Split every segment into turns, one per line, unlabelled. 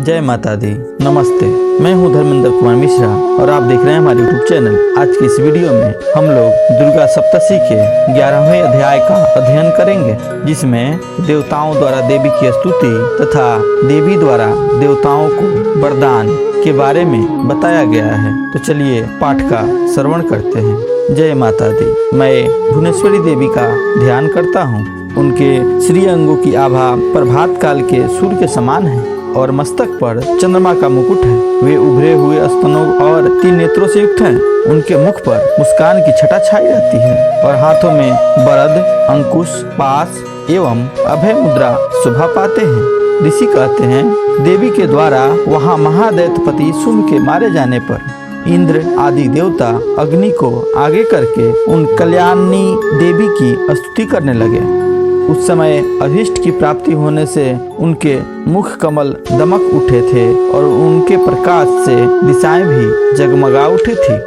जय माता दी। नमस्ते, मैं हूं धर्मेंद्र कुमार मिश्रा और आप देख रहे हैं हमारे यूट्यूब चैनल। आज की इस वीडियो में हम लोग दुर्गा सप्तशती के 11वें अध्याय का अध्ययन करेंगे, जिसमें देवताओं द्वारा देवी की स्तुति तथा देवी द्वारा देवताओं को वरदान के बारे में बताया गया है। तो चलिए पाठ का श्रवण करते हैं। जय माता दी। मैं भुवनेश्वरी देवी का ध्यान करता हूँ। उनके श्री अंगों की आभा प्रभात काल के सूर्य के समान है और मस्तक पर चंद्रमा का मुकुट है। वे उभरे हुए स्तनों और 3 नेत्रों से युक्त हैं। उनके मुख पर मुस्कान की छटा छाई रहती है और हाथों में वरद, अंकुश, पास एवं अभय मुद्रा शोभा पाते हैं। ऋषि कहते हैं, देवी के द्वारा वहाँ महादैत्यपति शुंभ के मारे जाने पर इंद्र आदि देवता अग्नि को आगे करके उन कल्याणी देवी की स्तुति करने लगे। उस समय अभीष्ट की प्राप्ति होने से उनके मुख कमल दमक उठे थे और उनके प्रकाश से दिशाएं भी जगमगा उठी थी।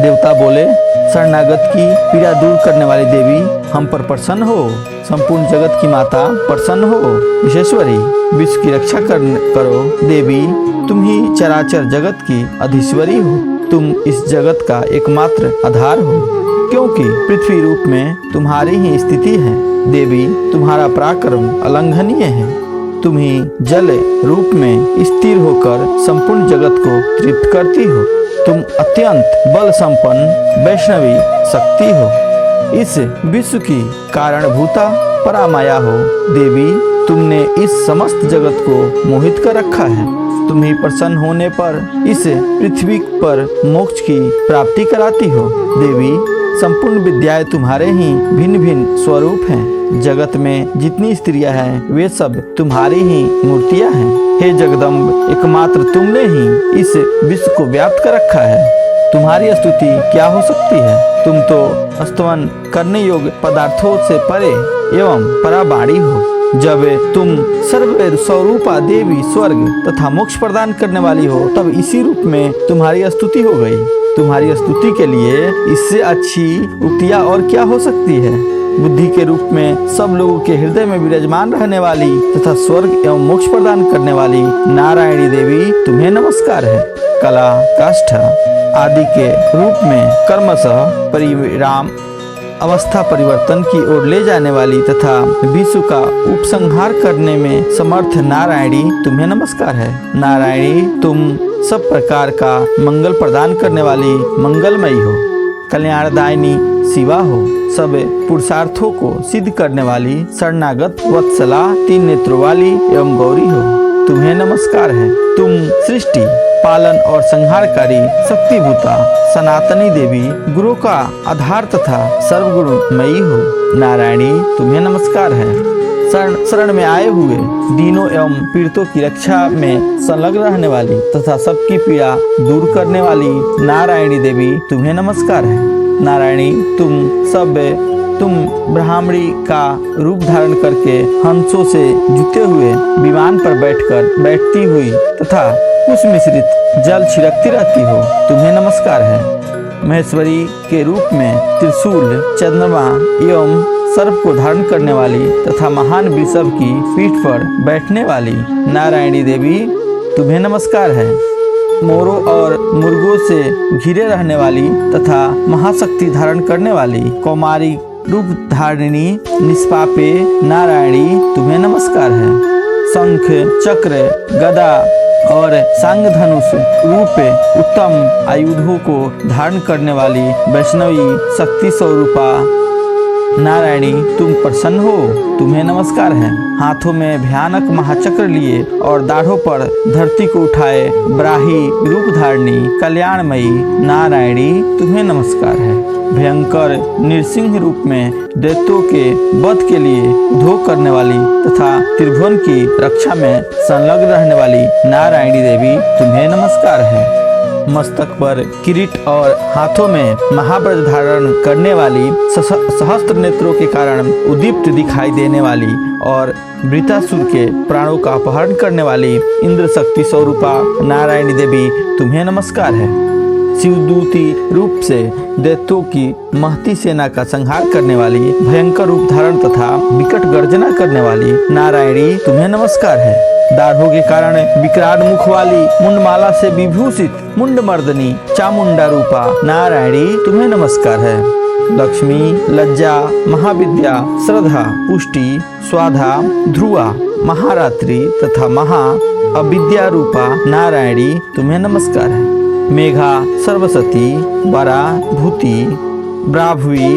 देवता बोले, शरणागत की पीड़ा दूर करने वाली देवी, हम पर प्रसन्न हो। संपूर्ण जगत की माता प्रसन्न हो। विश्वेश्वरी, विश्व की रक्षा करो। देवी, तुम ही चराचर जगत की अधीश्वरी हो। तुम इस जगत का एकमात्र आधार हो, क्योंकि पृथ्वी रूप में तुम्हारी ही स्थिति है। देवी, तुम्हारा पराक्रम अलंघनीय है। तुम ही जल रूप में स्थिर होकर संपूर्ण जगत को तृप्त करती हो। तुम अत्यंत बल संपन्न वैष्णवी शक्ति हो। इस विश्व की कारणभूता परामाया हो। देवी, तुमने इस समस्त जगत को मोहित कर रखा है। तुम ही प्रसन्न होने पर इस पृथ्वी पर मोक्ष की प्राप्ति कराती हो। देवी, संपूर्ण विद्याएं तुम्हारे ही भिन्न भिन्न स्वरूप हैं। जगत में जितनी स्त्रियां हैं वे सब तुम्हारी ही मूर्तियां हैं। हे जगदम्ब, एकमात्र तुमने ही इस विश्व को व्याप्त कर रखा है। तुम्हारी स्तुति क्या हो सकती है? तुम तो स्तवन करने योग्य पदार्थों से परे एवं पराबाणी हो। जब तुम सर्व स्वरूपा देवी स्वर्ग तथा मोक्ष प्रदान करने वाली हो, तब इसी रूप में तुम्हारी स्तुति हो गई। तुम्हारी स्तुति के लिए इससे अच्छी उक्तियाँ और क्या हो सकती है? बुद्धि के रूप में सब लोगों के हृदय में विराजमान रहने वाली तथा स्वर्ग एवं मोक्ष प्रदान करने वाली नारायणी देवी, तुम्हें नमस्कार है। कला, काष्ठ आदि के रूप में कर्मशः परिणाम अवस्था परिवर्तन की ओर ले जाने वाली तथा विश्व का उपसंहार करने में समर्थ नारायणी, तुम्हें नमस्कार है। नारायणी, तुम सब प्रकार का मंगल प्रदान करने वाली मंगलमयी हो। कल्याणदायिनी शिवा हो। सब पुरुषार्थों को सिद्ध करने वाली शरणागत वत्सला, 3 नेत्रों वाली एवं गौरी हो। तुम्हें नमस्कार है। तुम सृष्टि, पालन और संहारकारी शक्तिभूता सनातनी देवी, गुरु का आधार तथा सर्वगुणमयी हो। नारायणी, तुम्हें नमस्कार है। शरण में आए हुए दीनों एवं पीड़ितों की रक्षा में संलग्न रहने वाली तथा सबकी पीड़ा दूर करने वाली नारायणी देवी, तुम्हें नमस्कार है। नारायणी, तुम ब्राह्मणी का रूप धारण करके हंसों से जुटे हुए विमान पर बैठती हुई तथा उस मिश्रित जल छिड़कती रहती हो। तुम्हें नमस्कार है। महेश्वरी के रूप में त्रिशूल, चंद्रमा एवं सर्प को धारण करने वाली तथा महान वृषभ की पीठ पर बैठने वाली नारायणी देवी, तुम्हें नमस्कार है। मोरों और मुर्गों से घिरे रहने वाली तथा महाशक्ति धारण करने वाली कौमारी रूप धारिणी निष्पापे नारायणी, तुम्हें नमस्कार है। शंख, चक्र, गदा और सांग धनुष रूप उत्तम आयुधों को धारण करने वाली वैष्णवी शक्ति स्वरूपा नारायणी, तुम प्रसन्न हो। तुम्हें नमस्कार है। हाथों में भयानक महाचक्र लिए और दाढ़ों पर धरती को उठाए ब्राही रूप धारणी कल्याणमयी नारायणी, तुम्हें नमस्कार है। भयंकर नृसिंह रूप में दैत्यों के वध के लिए उद्योग करने वाली तथा त्रिभुवन की रक्षा में संलग्न रहने वाली नारायणी देवी, तुम्हें नमस्कार है। मस्तक पर किरीट और हाथों में महाब्रज धारण करने वाली सहस्त्र नेत्रों के कारण उद्दीप्त दिखाई देने वाली और वृतासुर के प्राणों का अपहरण करने वाली इंद्र शक्ति स्वरूपा नारायणी देवी, तुम्हें नमस्कार है। शिवदूती रूप से दैत्यों की महती सेना का संहार करने वाली, भयंकर रूप धारण तथा विकट गर्जना करने वाली नारायणी, तुम्हें नमस्कार है। दाढ़ों के कारण विकराल मुख वाली मुंडमाला से विभूषित मुंडमर्दनी चामुंडा रूपा नारायणी तुम्हें नमस्कार है। लक्ष्मी, लज्जा, महाविद्या, श्रद्धा, पुष्टि, स्वाधा, ध्रुवा, महारात्रि तथा महा अविद्या रूपा नारायणी तुम्हें नमस्कार है। मेघा, सरस्वती, वरा, भूति, ब्राह्वी,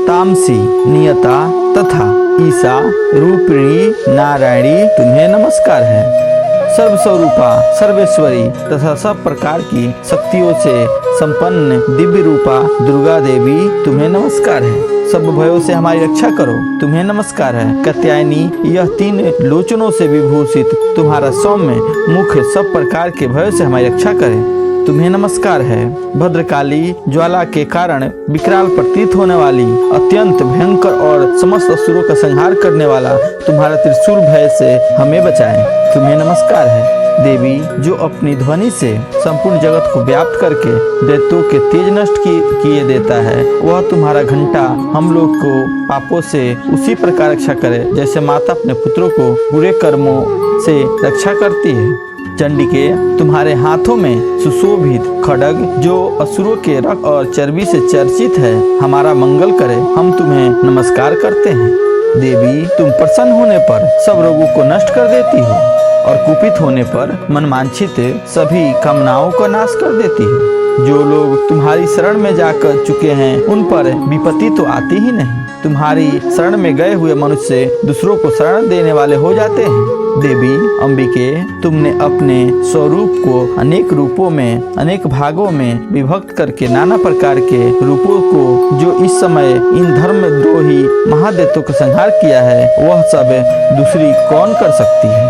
तामसी, नियता तथा ईसा रूपिणी नारायणी तुम्हें नमस्कार है। सर्वस्वरूपा, सर्वेश्वरी तथा सब प्रकार की शक्तियों से संपन्न दिव्य रूपा दुर्गा देवी तुम्हें नमस्कार है। सब भयों से हमारी रक्षा करो तुम्हें नमस्कार है। कात्यायनी, यह 3 लोचनों से विभूषित तुम्हारा सौम्य मुख सब प्रकार के भयों से हमारी रक्षा करे तुम्हें नमस्कार है। भद्रकाली, ज्वाला के कारण विकराल प्रतीत होने वाली अत्यंत भयंकर और समस्त असुरों का संहार करने वाला तुम्हारा त्रिशूल भय से हमें बचाए तुम्हें नमस्कार है। देवी, जो अपनी ध्वनि से संपूर्ण जगत को व्याप्त करके दैत्यों के तेज नष्ट किए देता है, वह तुम्हारा घंटा हम लोग को पापों से उसी प्रकार रक्षा करे जैसे माता अपने पुत्रों को बुरे कर्मों से रक्षा करती है। चंडिके, तुम्हारे हाथों में सुशोभित खड्ग जो असुरों के रक्त और चर्बी से चर्चित है, हमारा मंगल करे हम तुम्हें नमस्कार करते हैं। देवी, तुम प्रसन्न होने पर सब रोगों को नष्ट कर देती हो और कुपित होने पर मनवांछित सभी कामनाओं का नाश कर देती हो। जो लोग तुम्हारी शरण में जाकर चुके हैं उन पर विपत्ति तो आती ही नहीं। तुम्हारी शरण में गए हुए मनुष्य दूसरों को शरण देने वाले हो जाते हैं। देवी अंबिके, तुमने अपने स्वरूप को अनेक रूपों में अनेक भागों में विभक्त करके नाना प्रकार के रूपों को जो इस समय इन धर्मद्रोही महादैत्यों का संहार किया है, वह सब दूसरी कौन कर सकती है।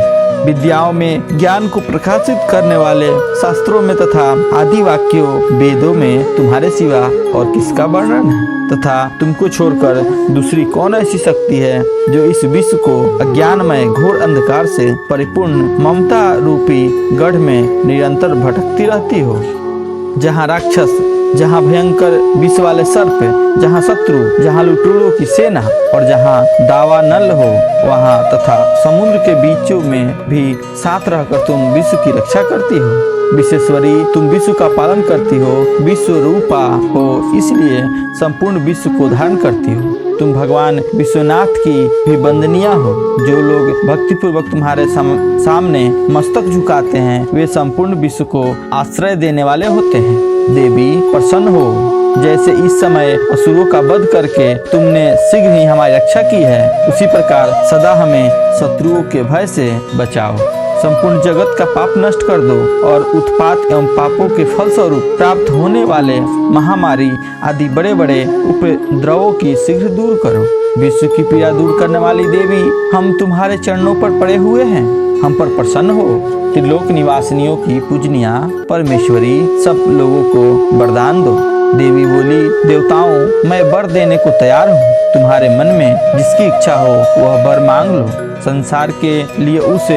विद्याओं में ज्ञान को प्रकाशित करने वाले शास्त्रों में तथा आदि वाक्यों वेदों में तुम्हारे सिवा और किसका वर्णन है तथा तुमको छोड़कर दूसरी कौन ऐसी शक्ति है जो इस विश्व को अज्ञानमय घोर अंधकार से परिपूर्ण ममता रूपी गढ़ में निरंतर भटकती रहती हो। जहाँ राक्षस, जहाँ भयंकर विष वाले सर्प, जहाँ शत्रु, जहाँ लुटेरों की सेना और जहाँ दावा नल हो वहाँ तथा समुद्र के बीचों में भी साथ रहकर तुम विश्व की रक्षा करती हो। विश्वेश्वरी, तुम विश्व का पालन करती हो, विश्व रूपा हो इसलिए संपूर्ण विश्व को धारण करती हो। तुम भगवान विश्वनाथ की भी वंदनीय हो। जो लोग भक्तिपूर्वक तुम्हारे सामने मस्तक झुकाते हैं वे संपूर्ण विश्व को आश्रय देने वाले होते हैं। देवी प्रसन्न हो, जैसे इस समय असुरों का वध करके तुमने शीघ्र ही हमारी रक्षा की है, उसी प्रकार सदा हमें शत्रुओं के भय से बचाओ। संपूर्ण जगत का पाप नष्ट कर दो और उत्पात एवं पापों के फलस्वरूप प्राप्त होने वाले महामारी आदि बड़े बड़े उपद्रवों की शीघ्र दूर करो। विश्व की पीड़ा दूर करने वाली देवी, हम तुम्हारे चरणों पर पड़े हुए हैं, हम पर प्रसन्न हो। त्रिलोक निवासिनियों की पूजनिया परमेश्वरी, सब लोगों को वरदान दो। देवी बोली, देवताओं, मैं वर देने को तैयार हूँ। तुम्हारे मन में जिसकी इच्छा हो वह वर मांग लो। संसार के लिए उस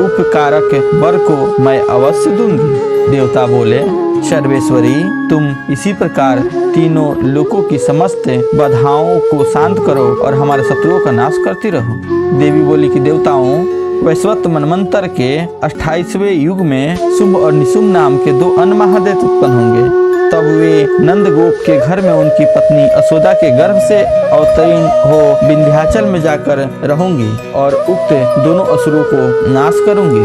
उपकारक वर को मैं अवश्य दूंगी। देवता बोले, सर्वेश्वरी, तुम इसी प्रकार तीनों लोकों की समस्त बाधाओं को शांत करो और हमारे शत्रुओं का नाश करती रहो। देवी बोली कि देवताओं, वैश्वत मनवंतर के 28वें युग में शुंभ और निशुंभ नाम के 2 अन्य महादैत्य उत्पन्न होंगे। तब वे नंदगोप के घर में उनकी पत्नी यशोदा के गर्भ से अवतीर्ण हो विंध्याचल में जाकर रहूंगी और उक्त दोनों असुरों को नाश करूंगी।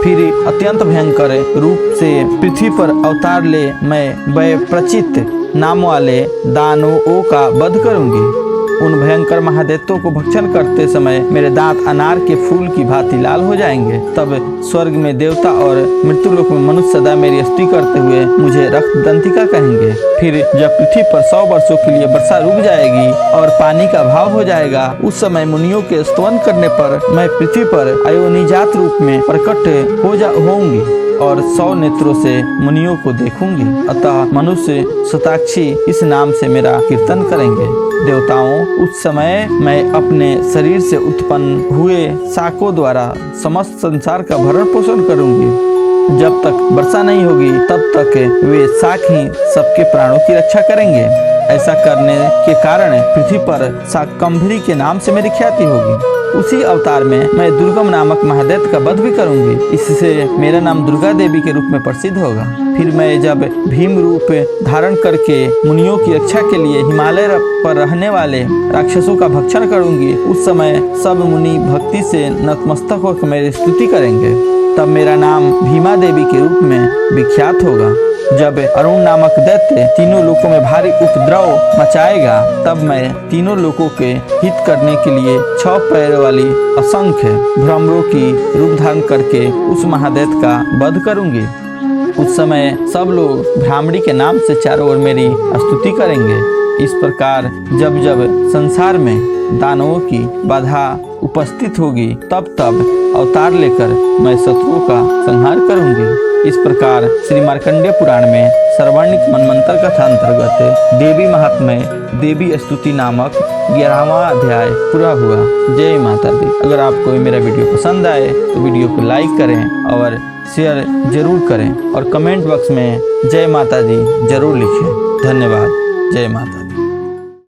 फिर अत्यंत भयंकर रूप से पृथ्वी पर अवतार ले मैं वैप्रचित नाम वाले दानवों का वध करूंगी। उन भयंकर महादैत्यों को भक्षण करते समय मेरे दांत अनार के फूल की भांति लाल हो जाएंगे। तब स्वर्ग में देवता और मृत्युलोक में मनुष्य सदा मेरी स्तुति करते हुए मुझे रक्त दंतिका कहेंगे। फिर जब पृथ्वी पर 100 वर्षों के लिए वर्षा रुक जाएगी और पानी का अभाव हो जाएगा, उस समय मुनियों के स्तवन करने पर मैं पृथ्वी पर अयोनिजात रूप में प्रकट होऊंगी और 100 नेत्रों से मुनियों को देखूंगी। अतः मनुष्य शताक्षी इस नाम से मेरा कीर्तन करेंगे। देवताओं, उस समय मैं अपने शरीर से उत्पन्न हुए शाकों द्वारा समस्त संसार का भरण पोषण करूंगी। जब तक वर्षा नहीं होगी तब तक वे शाक ही सबके प्राणों की रक्षा करेंगे। ऐसा करने के कारण पृथ्वी पर शाकंभरी के नाम से मेरी ख्याति होगी। उसी अवतार में मैं दुर्गम नामक महादैत्य का वध भी करूंगी। इससे मेरा नाम दुर्गा देवी के रूप में प्रसिद्ध होगा। फिर मैं जब भीम रूप धारण करके मुनियों की रक्षा के लिए हिमालय पर रहने वाले राक्षसों का भक्षण करूंगी, उस समय सब मुनि भक्ति से नतमस्तक होकर मेरी स्तुति करेंगे। तब मेरा नाम भीमा देवी के रूप में विख्यात होगा। जब अरुण नामक दैत्य तीनों लोकों में भारी उपद्रव मचाएगा, तब मैं तीनों लोकों के हित करने के लिए 6 पैर वाली असंख्य भ्रमरों की रूप धारण करके उस महादैत्य का वध करूंगी। उस समय सब लोग ब्राह्मणी के नाम से चारों ओर मेरी स्तुति करेंगे। इस प्रकार जब जब संसार में दानवों की बाधा उपस्थित होगी, तब तब अवतार लेकर मैं शत्रुओं का संहार करूंगी। इस प्रकार श्री मार्कंडेय पुराण में सर्वाणिक मनमंत्र कथा अंतर्गत देवी महात्म्य देवी स्तुति नामक 11वां अध्याय पूरा हुआ। जय माता दी। अगर आपको मेरा वीडियो पसंद आए तो वीडियो को लाइक करें और शेयर जरूर करें और कमेंट बॉक्स में जय माता दी जरूर लिखें। धन्यवाद। जय माता दी।